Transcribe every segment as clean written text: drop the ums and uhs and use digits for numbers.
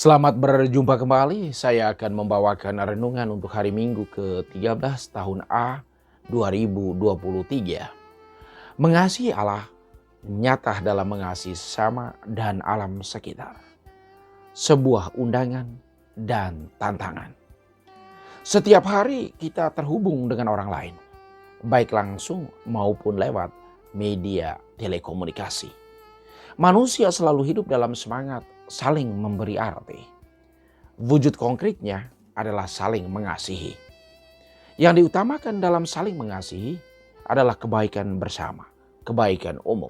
Selamat berjumpa kembali. Saya akan membawakan renungan untuk hari Minggu ke-13 tahun A 2023. Mengasihi Allah nyata dalam mengasihi sesama dan alam sekitar. Sebuah undangan dan tantangan. Setiap hari kita terhubung dengan orang lain, baik langsung maupun lewat media telekomunikasi. Manusia selalu hidup dalam semangat saling memberi arti. Wujud konkretnya adalah saling mengasihi. Yang diutamakan dalam saling mengasihi adalah kebaikan bersama, kebaikan umum.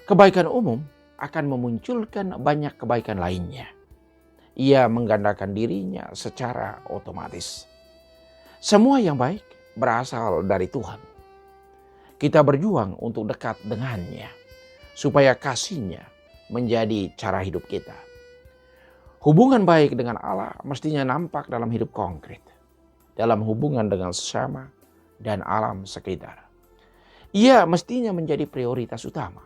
Kebaikan umum akan memunculkan banyak kebaikan lainnya. Ia menggandakan dirinya secara otomatis. Semua yang baik berasal dari Tuhan. Kita berjuang untuk dekat dengannya, supaya kasih-Nya menjadi cara hidup kita. Hubungan baik dengan Allah mestinya nampak dalam hidup konkret, dalam hubungan dengan sesama dan alam sekitar. Ia mestinya menjadi prioritas utama.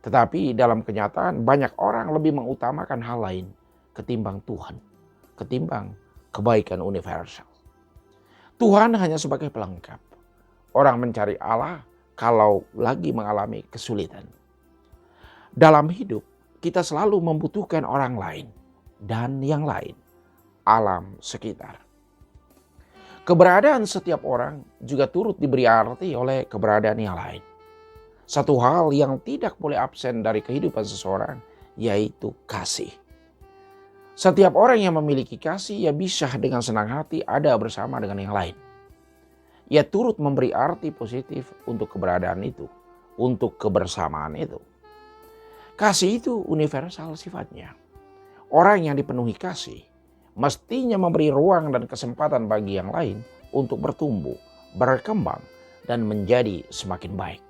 Tetapi dalam kenyataan banyak orang lebih mengutamakan hal lain ketimbang Tuhan, ketimbang kebaikan universal. Tuhan hanya sebagai pelengkap. Orang mencari Allah kalau lagi mengalami kesulitan. Dalam hidup, kita selalu membutuhkan orang lain dan yang lain, alam sekitar. Keberadaan setiap orang juga turut diberi arti oleh keberadaan yang lain. Satu hal yang tidak boleh absen dari kehidupan seseorang, yaitu kasih. Setiap orang yang memiliki kasih, ia bisa dengan senang hati ada bersama dengan yang lain. Ia turut memberi arti positif untuk keberadaan itu, untuk kebersamaan itu. Kasih itu universal sifatnya. Orang yang dipenuhi kasih mestinya memberi ruang dan kesempatan bagi yang lain untuk bertumbuh, berkembang, dan menjadi semakin baik.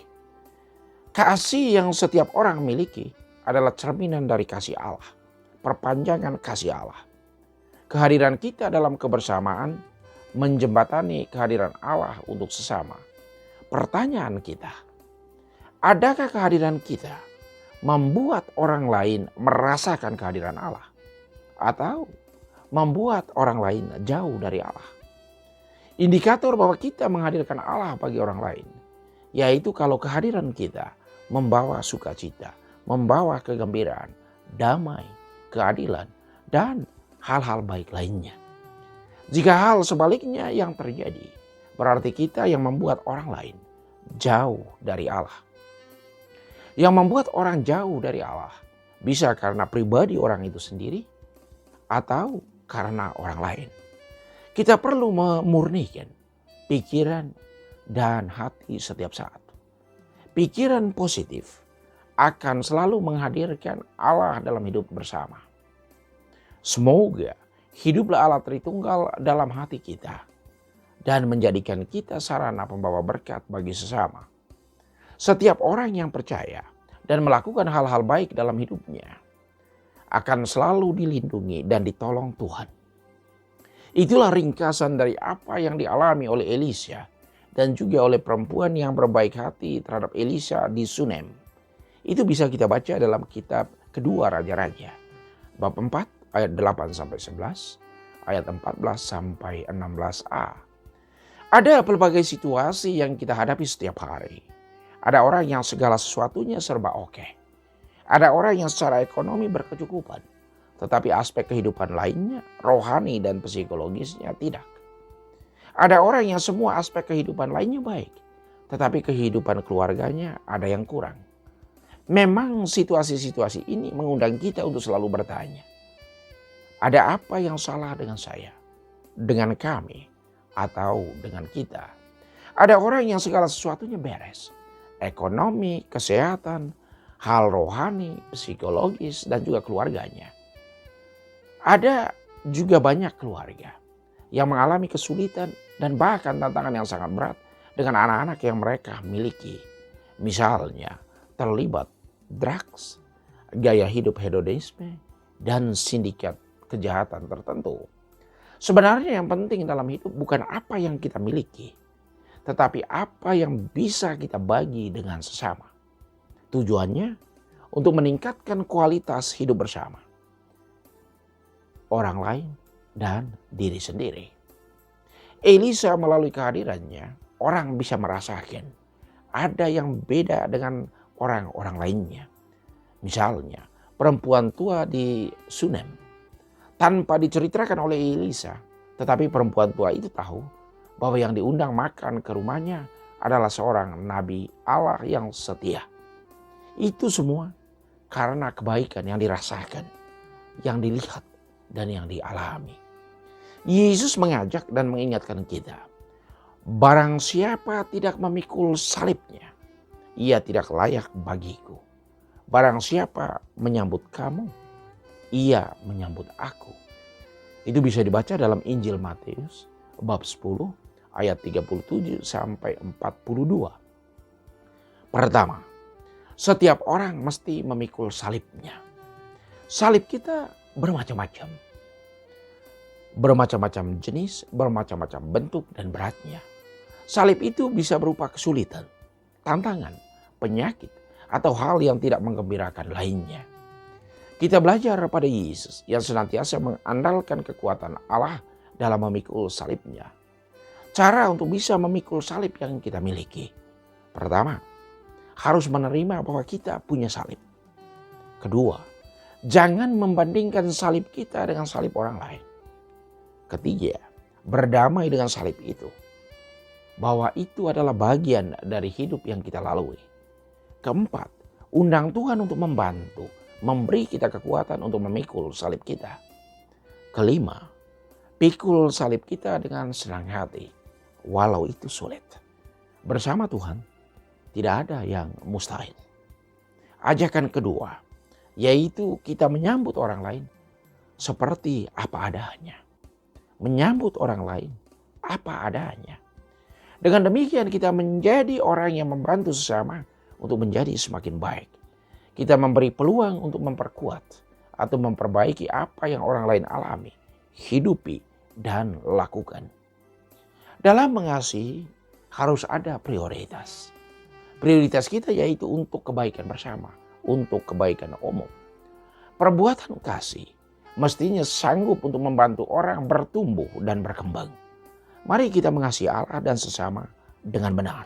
Kasih yang setiap orang miliki adalah cerminan dari kasih Allah, perpanjangan kasih Allah. Kehadiran kita dalam kebersamaan menjembatani kehadiran Allah untuk sesama. Pertanyaan kita, adakah kehadiran kita membuat orang lain merasakan kehadiran Allah, atau membuat orang lain jauh dari Allah? Indikator bahwa kita menghadirkan Allah bagi orang lain, yaitu kalau kehadiran kita membawa sukacita, membawa kegembiraan, damai, keadilan, dan hal-hal baik lainnya. Jika hal sebaliknya yang terjadi, berarti kita yang membuat orang lain jauh dari Allah. Yang membuat orang jauh dari Allah bisa karena pribadi orang itu sendiri atau karena orang lain. Kita perlu memurnikan pikiran dan hati setiap saat. Pikiran positif akan selalu menghadirkan Allah dalam hidup bersama. Semoga hiduplah Allah Tritunggal dalam hati kita dan menjadikan kita sarana pembawa berkat bagi sesama. Setiap orang yang percaya dan melakukan hal-hal baik dalam hidupnya akan selalu dilindungi dan ditolong Tuhan. Itulah ringkasan dari apa yang dialami oleh Elisha dan juga oleh perempuan yang berbaik hati terhadap Elisha di Sunem. Itu bisa kita baca dalam kitab kedua Raja-Raja, bab 4 ayat 8-11, ayat 14-16a. Ada pelbagai situasi yang kita hadapi setiap hari. Ada orang yang segala sesuatunya serba oke. Ada orang yang secara ekonomi berkecukupan, tetapi aspek kehidupan lainnya, rohani dan psikologisnya tidak. Ada orang yang semua aspek kehidupan lainnya baik, tetapi kehidupan keluarganya ada yang kurang. Memang situasi-situasi ini mengundang kita untuk selalu bertanya, ada apa yang salah dengan saya, dengan kami, atau dengan kita? Ada orang yang segala sesuatunya beres. Ekonomi, kesehatan, hal rohani, psikologis, dan juga keluarganya. Ada juga banyak keluarga yang mengalami kesulitan dan bahkan tantangan yang sangat berat dengan anak-anak yang mereka miliki. Misalnya terlibat drugs, gaya hidup hedonisme, dan sindikat kejahatan tertentu. Sebenarnya yang penting dalam hidup bukan apa yang kita miliki, tetapi apa yang bisa kita bagi dengan sesama. Tujuannya untuk meningkatkan kualitas hidup bersama. orang lain, dan diri sendiri. Elisa melalui kehadirannya, orang bisa merasakan ada yang beda dengan orang-orang lainnya. Misalnya, perempuan tua di Sunem tanpa diceritakan oleh Elisa, tetapi perempuan tua itu tahu bahwa yang diundang makan ke rumahnya adalah seorang nabi Allah yang setia. Itu semua karena kebaikan yang dirasakan, yang dilihat, dan yang dialami. Yesus mengajak dan mengingatkan kita, barang siapa tidak memikul salibnya, ia tidak layak bagiku. Barang siapa menyambut kamu, ia menyambut aku. Itu bisa dibaca dalam Injil Matius bab 10 ayat 37 sampai 42. Pertama, setiap orang mesti memikul salibnya. Salib kita bermacam-macam. Bermacam-macam jenis, bermacam-macam bentuk dan beratnya. Salib itu bisa berupa kesulitan, tantangan, penyakit, atau hal yang tidak menggembirakan lainnya. Kita belajar pada Yesus yang senantiasa mengandalkan kekuatan Allah dalam memikul salibnya. Cara untuk bisa memikul salib yang kita miliki. Pertama, harus menerima bahwa kita punya salib. Kedua, jangan membandingkan salib kita dengan salib orang lain. Ketiga, berdamai dengan salib itu. Bahwa itu adalah bagian dari hidup yang kita lalui. Keempat, undang Tuhan untuk membantu, memberi kita kekuatan untuk memikul salib kita. Kelima, pikul salib kita dengan senang hati, walau itu sulit. Bersama Tuhan, tidak ada yang mustahil. Ajakan kedua, yaitu kita menyambut orang lain seperti apa adanya. Menyambut orang lain apa adanya. Dengan demikian kita menjadi orang yang membantu sesama untuk menjadi semakin baik. Kita memberi peluang untuk memperkuat atau memperbaiki apa yang orang lain alami, hidupi, dan lakukan. Dalam mengasihi harus ada prioritas. Prioritas kita yaitu untuk kebaikan bersama, untuk kebaikan umum. Perbuatan kasih mestinya sanggup untuk membantu orang bertumbuh dan berkembang. Mari kita mengasihi Allah dan sesama dengan benar.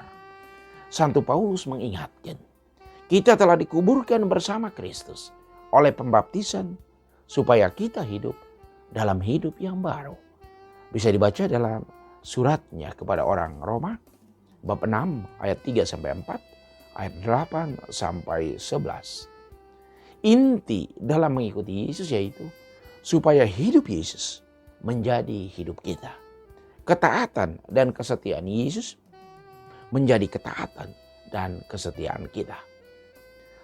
Santo Paulus mengingatkan, kita telah dikuburkan bersama Kristus oleh pembaptisan supaya kita hidup dalam hidup yang baru. Bisa dibaca dalam suratnya kepada orang Roma bab 6 ayat 3 sampai 4, ayat 8 sampai 11. Inti dalam mengikuti Yesus yaitu supaya hidup Yesus menjadi hidup kita. Ketaatan dan kesetiaan Yesus menjadi ketaatan dan kesetiaan kita.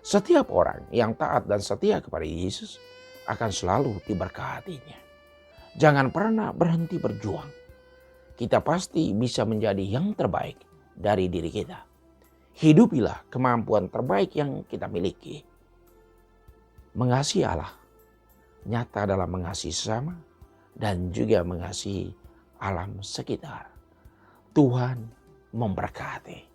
Setiap orang yang taat dan setia kepada Yesus akan selalu diberkatinya. Jangan pernah berhenti berjuang. Kita pasti bisa menjadi yang terbaik dari diri kita. Hidupilah kemampuan terbaik yang kita miliki. Mengasihi Allah nyata dalam mengasihi sesama dan juga mengasihi alam sekitar. Tuhan memberkati.